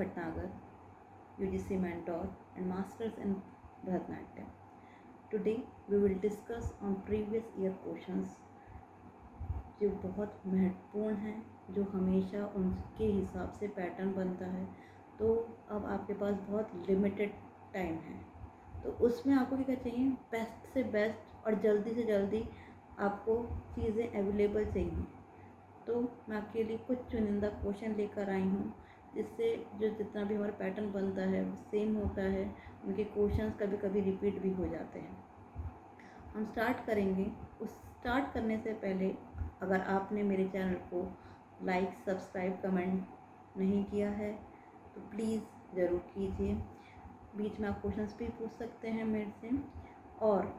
Bhatnagar, UGC mentor and masters in Bharatanatyam. Today we will discuss on previous year questions जो बहुत महत्वपूर्ण हैं, जो हमेशा उनके हिसाब से पैटर्न बनता है। तो अब आपके पास बहुत लिमिटेड टाइम है, तो उसमें आपको क्या चाहिए, बेस्ट से बेस्ट और जल्दी से जल्दी आपको चीज़ें अवेलेबल चाहिए। तो मैं आपके लिए कुछ चुनिंदा क्वेश्चन लेकर आई हूँ, जिससे जो जितना भी हमारा पैटर्न बनता है वो सेम होता है। उनके क्वेश्चंस कभी कभी रिपीट भी हो जाते हैं। हम स्टार्ट करेंगे। उस स्टार्ट करने से पहले अगर आपने मेरे चैनल को लाइक, सब्सक्राइब, कमेंट नहीं किया है तो प्लीज़ ज़रूर कीजिए। बीच में आप क्वेश्चंस भी पूछ सकते हैं मेरे से। और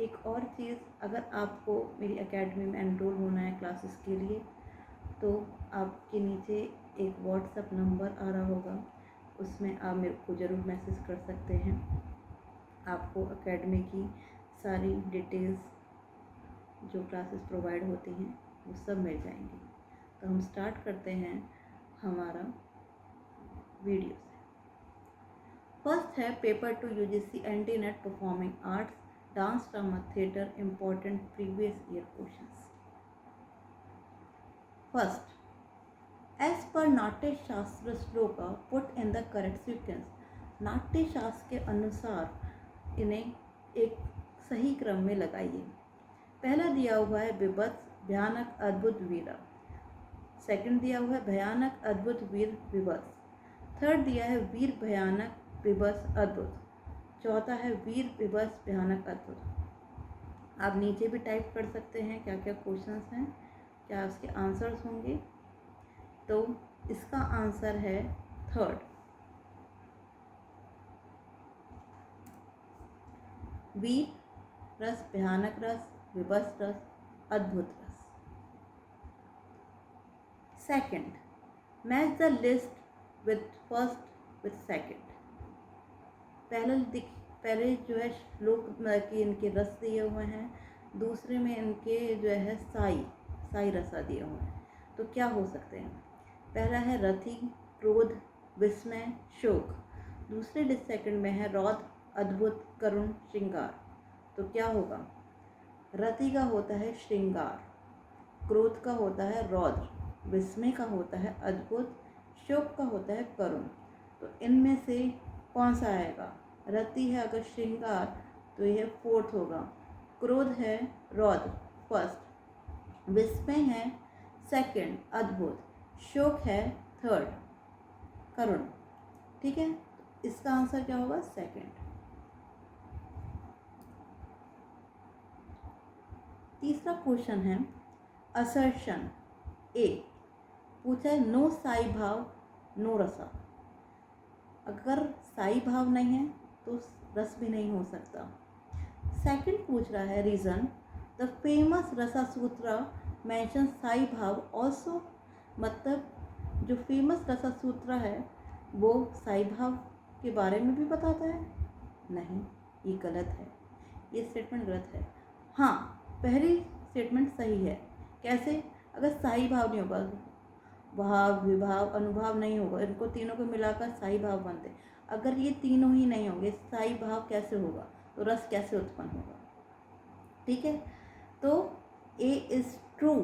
एक और चीज़, अगर आपको मेरी एकेडमी में एनरोल होना है क्लासेस के लिए, तो आपके नीचे एक व्हाट्सएप नंबर आ रहा होगा, उसमें आप मेरे को ज़रूर मैसेज कर सकते हैं। आपको एकेडमी की सारी डिटेल्स जो क्लासेस प्रोवाइड होती हैं वो सब मिल जाएंगी। तो हम स्टार्ट करते हैं हमारा वीडियो से। फर्स्ट है paper two UGC ND NET performing arts dance drama theatre important previous year questions. First, as per Natya Shastra श्लोक put in the correct sequence. Natya Shastra के अनुसार इन्हें एक सही क्रम में लगाइए। पहला दिया हुआ है विभत्स, भयानक, अद्भुत, वीर। सेकंड दिया हुआ है भयानक, अद्भुत, वीर, विभत्स। थर्ड दिया है वीर, भयानक, विभत्स, अद्भुत। चौथा है वीर, विभत्स, भयानक, अद्भुत। आप नीचे भी टाइप कर सकते हैं क्या क्या क्वेश्चंस हैं, क्या उसके आंसर्स होंगे। तो इसका आंसर है थर्ड, वीर रस, भयानक रस, विभत्स रस, अद्भुत रस। Second, match the list with first with second. पहले जो है श्लोक कि इनके रस दिए हुए हैं, दूसरे में इनके जो है साई रसा दिए हुए हैं। तो क्या हो सकते हैं, पहला है रथी, क्रोध, विस्मय, शोक। दूसरे सेकंड में है रौद्र, अद्भुत, करुण, श्रृंगार। तो क्या होगा, रथी का होता है श्रृंगार, क्रोध का होता है रौद्र, विस्मय का होता है अद्भुत, शोक का होता है करुण। तो इनमें से कौन सा आएगा, रति है अगर श्रृंगार तो यह फोर्थ होगा, क्रोध है रौद्र फर्स्ट, विस्मय है सेकंड, अद्भुत, शोक है थर्ड, करुण। ठीक है, इसका आंसर क्या होगा, सेकंड। तीसरा क्वेश्चन है असर्शन ए। पूछा है नो साई भाव नो रसा। अगर साई भाव नहीं है तो रस भी नहीं हो सकता। सेकंड पूछ रहा है रीज़न द फेमस रसा सूत्र मेंशन साई भाव ऑल्सो। मतलब जो फेमस रसा सूत्र है वो साई भाव के बारे में भी बताता है। नहीं, ये गलत है, ये स्टेटमेंट गलत है। हाँ, पहली स्टेटमेंट सही है। कैसे, अगर साई भाव नहीं होगा, भाव, विभाव, अनुभाव नहीं होगा, इनको तीनों को मिलाकर साई भाव बनते। अगर ये तीनों ही नहीं होंगे, साई भाव कैसे होगा, तो रस कैसे उत्पन्न होगा। ठीक है, तो A is true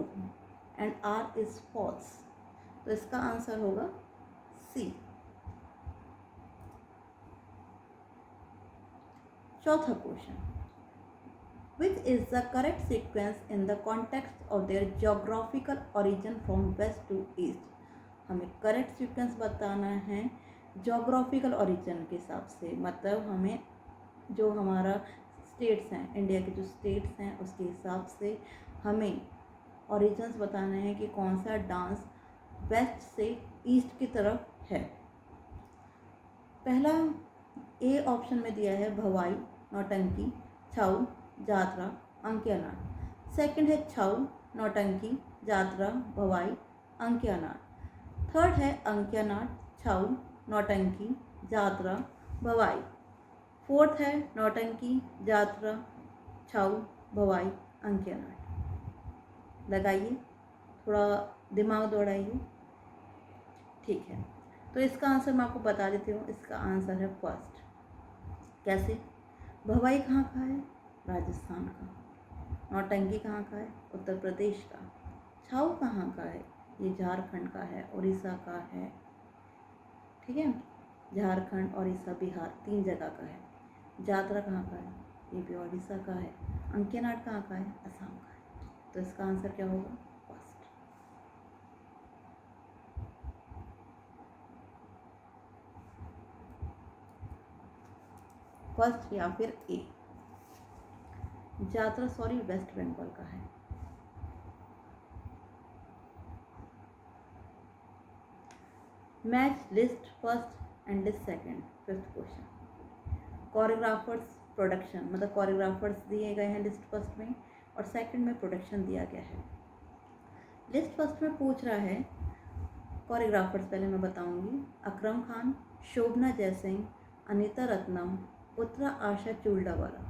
and R is false. तो इसका आंसर होगा C। चौथा question, which is the correct sequence in the context of their geographical origin from west to east। हमें करेक्ट सीक्वेंस बताना है जोग्राफिकल ओरिजिन के हिसाब से। मतलब हमें जो हमारा स्टेट्स हैं, इंडिया के जो स्टेट्स हैं उसके हिसाब से हमें ओरिजिन्स बताना है कि कौन सा डांस वेस्ट से ईस्ट की तरफ है। पहला ए ऑप्शन में दिया है भवाई, नौटंकी, छऊ, जात्रा, अंक्यानाट। सेकंड है छऊ, नौटंकी, जात्रा, भवाई, अंक्यानाट। थर्ड है अंक्यानाट, छऊ, नौटंकी, जात्रा, भवाई। फोर्थ है नौटंकी, जात्रा, छऊ, भवाई, अंक्यानाट। लगाइए, थोड़ा दिमाग दौड़ाइए। ठीक है, तो इसका आंसर मैं आपको बता देती हूँ, इसका आंसर है फर्स्ट। कैसे? भवाई कहाँ का है? राजस्थान का। नौटंकी कहाँ का है? उत्तर प्रदेश का। छाऊ कहाँ का है? ये झारखंड का है, उड़ीसा का है। ठीक है, झारखंड, उड़ीसा, बिहार 3 जगह का है। जात्रा कहाँ का है? ये भी उड़ीसा का है। अंक्यनाट कहाँ का है? असम का है। तो इसका आंसर क्या होगा? फर्स्ट। फर्स्ट या फिर ए। जात्रा वेस्ट बंगाल का है। Match list first and list second. Fifth question. Choreographers production, मतलब कोरियोग्राफर्स दिए गए हैं लिस्ट फर्स्ट में, और सेकंड में प्रोडक्शन दिया गया है। लिस्ट फर्स्ट में पूछ रहा है कोरियोग्राफर्स, पहले मैं बताऊंगी। अकरम खान, शोभना जयसिंह, अनीता रत्नम, उत्तरा आशा चूल्डावाला।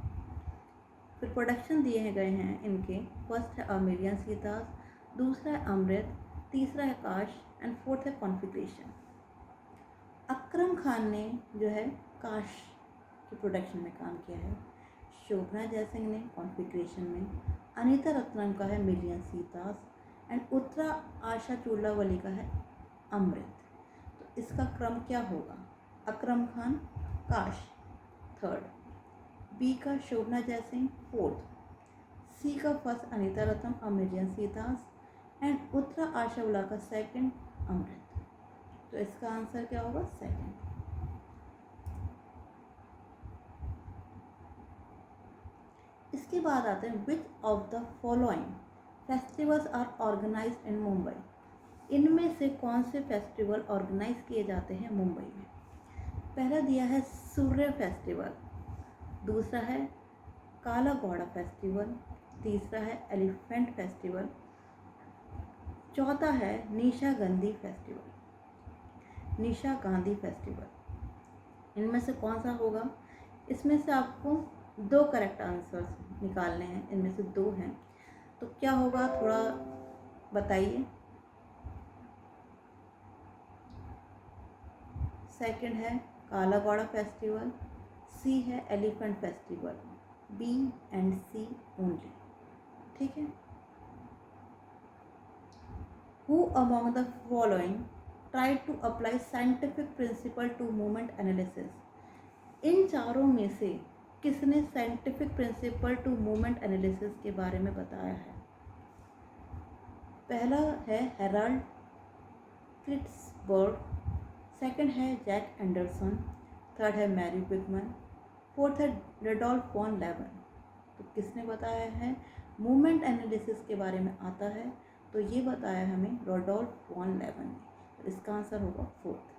फिर प्रोडक्शन दिए गए हैं इनके। फर्स्ट है अमेलियन सीतास, दूसरा है अमृत, तीसरा है काश, एंड फोर्थ है कॉन्फिग्रेशन। अकरम खान ने जो है काश की प्रोडक्शन में काम किया है। शोभना जयसिंह ने कॉन्फिग्रेशन में। अनीता रत्नम का है मिलियन सीतास, एंड उत्तरा आशा चूल्डावाली का है अमृत। तो इसका क्रम क्या होगा? अकरम खान काश थर्ड, बी का शोभना जयसिंह फोर्थ, सी का फर्स्ट अनीता रत्नम अमेरियन सीतास, एंड उत्तरा आशा उला का सेकंड अमृत। तो इसका आंसर क्या होगा? सेकंड। इसके बाद आते हैं which of the following festivals are organised in Mumbai. इनमें से कौन से फेस्टिवल ऑर्गेनाइज किए जाते हैं मुंबई में? पहला दिया है सूर्य फेस्टिवल, दूसरा है काला घोड़ा फेस्टिवल, तीसरा है एलिफेंट फेस्टिवल, चौथा है निशा गांधी फेस्टिवल। इनमें से कौन सा होगा? इसमें से आपको 2 करेक्ट आंसर्स निकालने हैं, इनमें से 2 हैं। तो क्या होगा, थोड़ा बताइए। सेकंड है काला घोड़ा फेस्टिवल, सी है elephant festival, B and C only. ठीक है। Who among the following tried to apply scientific principle to movement analysis? इन चारों में से किसने scientific principle to movement analysis के बारे में बताया है? पहला है हेराल्ड क्रिट्सबर्ग, सेकंड है जैक एंडरसन, थर्ड है मैरी बिगमन, फोर्थ है रडोल्फ वॉन लेवन। तो किसने बताया है? मूवमेंट एनालिसिस के बारे में आता है तो ये बताया हमें रडोल्फ वॉन लेवन ने। तो इसका आंसर होगा फोर्थ।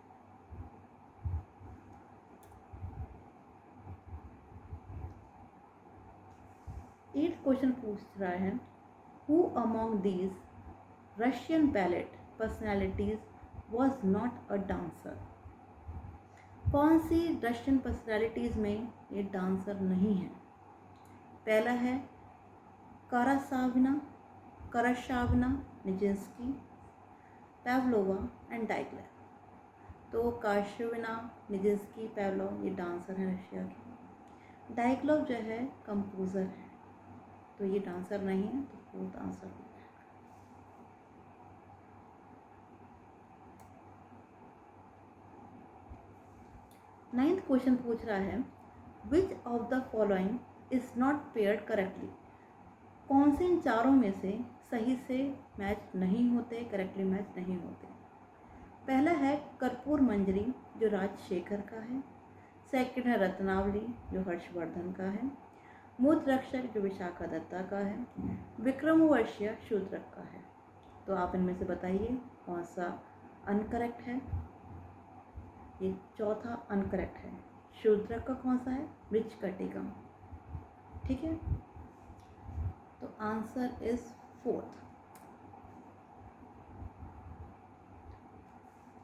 एट्थ क्वेश्चन पूछ रहा है who among these Russian ballot personalities was not a dancer. कौन सी रशियन पर्सनैलिटीज में ये डांसर नहीं है? पहला है कराशाविना निजिंस्की, पेवलोवा एंड डाइगलर। तो काशाविना, निजिंस्की, पेवलोव ये डांसर हैं रशिया के। डाइगलव जो है कंपोज़र है, तो ये डांसर नहीं है, तो फोर्थ आंसर हो जाएगा। नाइन्थ क्वेश्चन पूछ रहा है विच of the following is not paired correctly. कौन से इन चारों में से सही से मैच नहीं होते, करेक्टली मैच नहीं होते? पहला है कर्पूर मंजरी जो राजशेखर का है, सेकंड है रत्नावली जो हर्षवर्धन का है, मूत रक्षक जो विशाखा दत्ता का है, विक्रमोर्वशीय शूद्रक का है। तो आप इनमें से बताइए कौन सा अनकरेक्ट है? ये चौथा अनकरेक्ट है। शूद्रक का कौन सा है? मृच्छकटिकम। ठीक है, तो answer is fourth.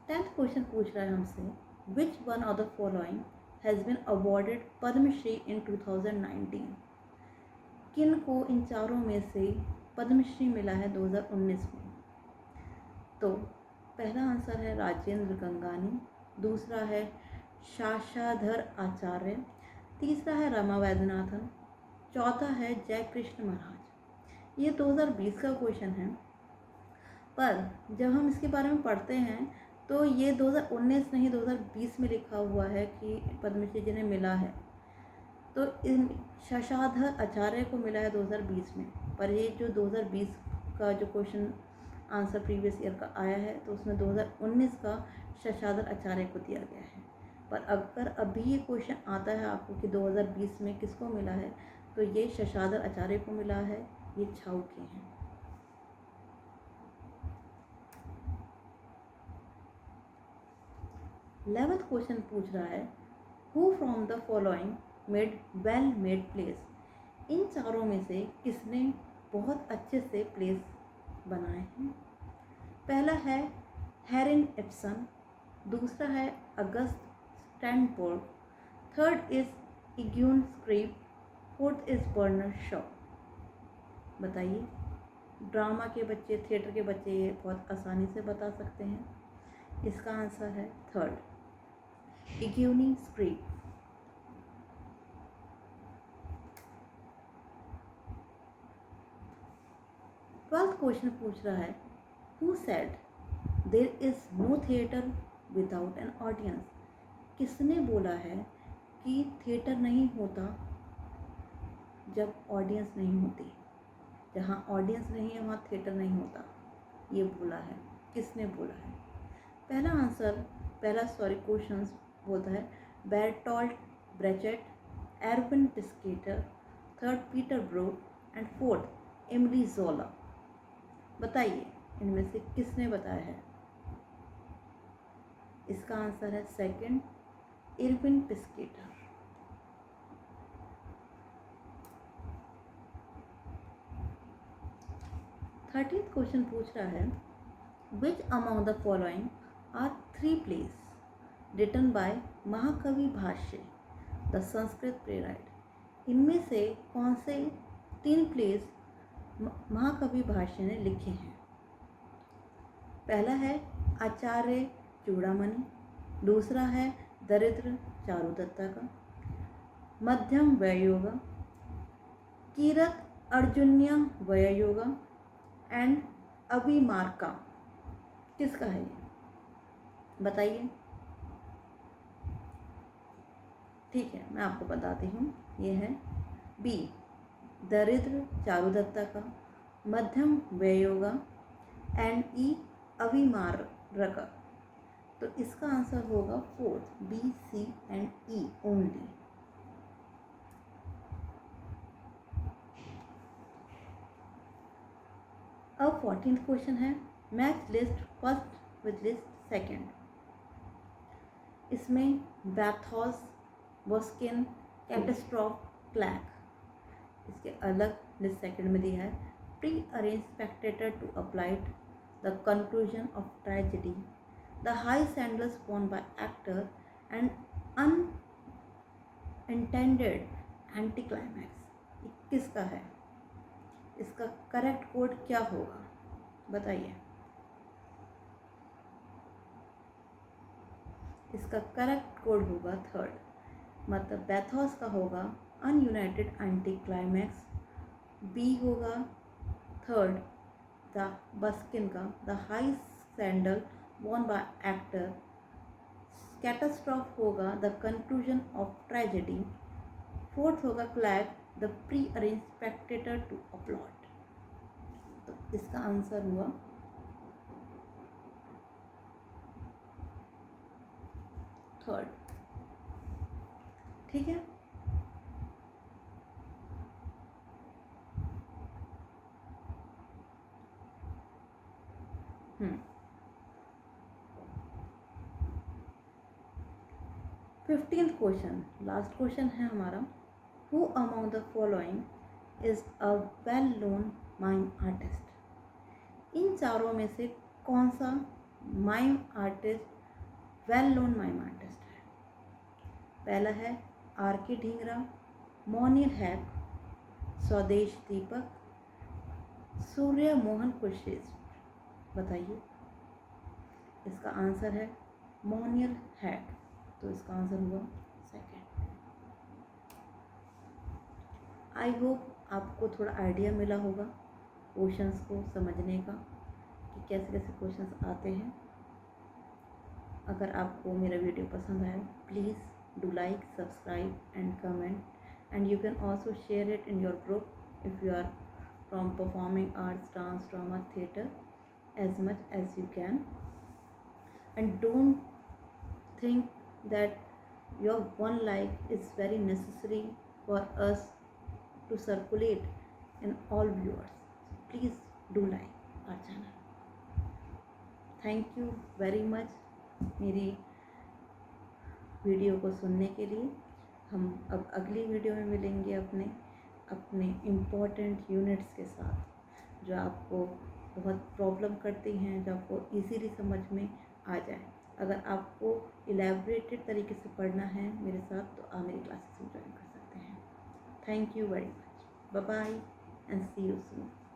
10th question पूछ रहा है हमसे which one of the following has been awarded Padma Shri in 2019। किन को इन चारों में से पद्मश्री मिला है 2019 में? तो पहला आंसर है राजेंद्र गंगानी, दूसरा है शाशाधर आचार्य, तीसरा है रमा वैद्यनाथन, चौथा है जय कृष्ण महाराज। ये 2020 का क्वेश्चन है, पर जब हम इसके बारे में पढ़ते हैं तो ये 2019 नहीं 2020 में लिखा हुआ है कि पद्मश्री जिन्हें मिला है। तो इन शशाधर आचार्य को मिला है 2020 में, पर ये जो 2020 का जो क्वेश्चन आंसर प्रीवियस ईयर का आया है तो उसमें 2019 का शशाधर आचार्य को दिया गया है। पर अगर अभी ये क्वेश्चन आता है आपको कि 2020 में किसको मिला है, तो ये शशाधर आचार्य को मिला है, ये छाऊ के हैं। 11th क्वेश्चन पूछ रहा है, who from the following made well made place. इन चारों में से किसने बहुत अच्छे से प्लेस बनाए हैं। पहला है हेरिन एप्सन, दूसरा है August Strindberg, third is Eugene Scribe, fourth is Bernard Shaw. बताइए, ड्रामा के बच्चे, थिएटर के बच्चे ये बहुत आसानी से बता सकते हैं। इसका आंसर है थर्ड, इग्यूनी स्क्रिप। 12th क्वेश्चन पूछ रहा है, who said there is no theatre without an audience. किसने बोला है कि थिएटर नहीं होता जब ऑडियंस नहीं होती। जहाँ ऑडियंस नहीं है वहाँ थिएटर नहीं होता, ये बोला है। किसने बोला है? पहला क्वेश्चन बोलता है Bertolt Brecht, Erwin Piscator, third Peter Brook and fourth Emile Zola. बताइए इनमें से किसने बताया है? इसका आंसर है second, Erwin Piscator. Thirtieth question पूछ रहा है, which among the following are 3 plays written by महाकवि भाष्य द संस्कृत प्लेराइट। इनमें से कौन से 3 प्लेस महाकवि भाष्य ने लिखे हैं? पहला है आचार्य चूड़ामणि, दूसरा है दरिद्र चारुदत्ता का, मध्यम व्ययोगा, कीरत अर्जुन्य व्ययोगा एंड अभिमार्का। किसका है ये? बताइए। ठीक है, मैं आपको बताती हूँ। ये है बी, दरिद्र चारुदत्ता का, मध्यम व्ययोगा एंड ई अभिमार्का। तो इसका आंसर होगा fourth, B, C and E only. अब 14th क्वेश्चन है, match list first with list second. इसमें बैथॉस, बॉस्किन, कैटेस्ट्रॉफ, क्लैक, इसके अलग लिस्ट सेकेंड में दिया है। Pre arrange spectator to applied the conclusion of tragedy, the high sandals worn by actor and unintended anticlimax। किसका है? इसका करेक्ट कोड क्या होगा? बताइए। इसका करेक्ट कोड होगा थर्ड, मतलब बैथॉस का होगा अनयूनाइटेड एंटी क्लाइमैक्स, बी होगा थर्ड द बस्किन का the high sandal worn by actor, catastrophe होगा the conclusion of tragedy, fourth होगा claque the pre arrange spectator to applaud. तो इसका आंसर हुआ थर्ड। ठीक है, फिफ्टींथ क्वेश्चन, लास्ट क्वेश्चन है हमारा, who among the following is a well known mime artist. इन चारों में से कौन सा mime artist well known mime artist है? पहला है आर के ढींगरा, मोनिर हैक, स्वदेश दीपक, सूर्य मोहन कुरश्रेष्ठ। बताइए। इसका आंसर है मोनियल हेड, तो इसका आंसर हुआ सेकंड। आई होप आपको थोड़ा आइडिया मिला होगा क्वेश्चंस को समझने का कि कैसे कैसे क्वेश्चंस आते हैं। अगर आपको मेरा वीडियो पसंद आया, please do like, subscribe and comment, and you can also share it in your group if you are from performing arts, dance, drama, theatre, as much as you can. And don't think that your one like is very necessary for us to circulate in all viewers. So please do like our channel. Thank you very much मेरी video को सुनने के लिए। हम अब अगली video में मिलेंगे अपने इम्पोर्टेंट यूनिट्स के साथ, जो आपको बहुत प्रॉब्लम करती हैं, जो आपको इजीली समझ में आ जाए। अगर आपको इलेबरेटेड तरीके से पढ़ना है मेरे साथ, तो आप मेरी क्लासेस में ज्वाइन कर सकते हैं। Thank you very much. Bye bye and see you soon.